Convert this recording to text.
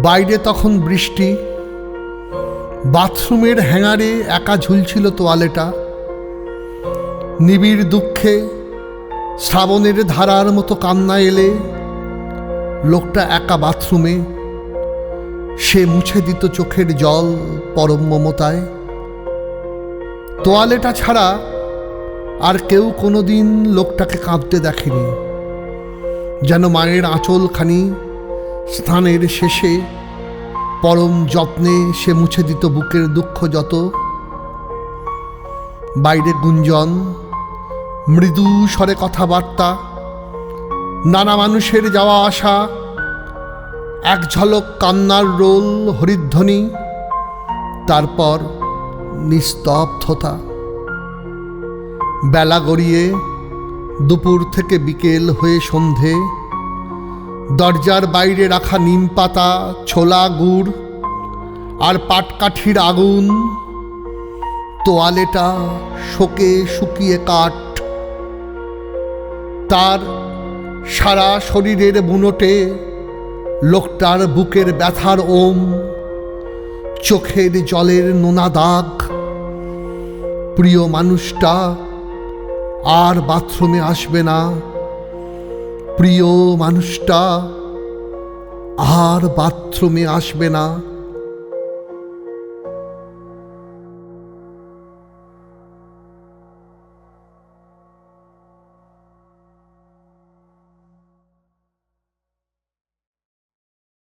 বাইরে তখন বৃষ্টি। বাথরুমের হ্যাঙ্গারে একা ঝুলছিল তোয়ালেটা। নিবিড় দুঃখে শ্রাবণের ধারার মতো কান্না এলে লোকটা একা বাথরুমে। সে মুছে দিত চোখের জল পরম মমতায়। তোয়ালেটা ছাড়া আর কেউ কোনোদিন লোকটাকে কাঁদতে দেখেনি। যেন মায়ের আঁচলখানি স্নানের শেষে পরম যত্নে সে মুছে দিত বুকের দুঃখ যত। বাইরে গুঞ্জন, মৃদু স্বরে কথাবার্তা, নানা মানুষের যাওয়া আসা, এক ঝলক কান্নার রোল হরিধ্বনি, তারপর নিস্তব্ধতা। বেলা গড়িয়ে দুপুর থেকে বিকেল হয়ে সন্ধে। দরজার বাইরে রাখা নিম পাতা, ছোলা গুড় আর পাটকাঠির আগুন। তোয়ালেটা শোকে শুকিয়ে কাঠ। তার সারা শরীরের বুনোটে লোকটার বুকের ব্যথার ওম, চোখের জলের নোনা দাগ। প্রিয় মানুষটা আর বাথরুমে আসবে না। প্রিয় মানুষটা আর বাথরুমে আসবে না।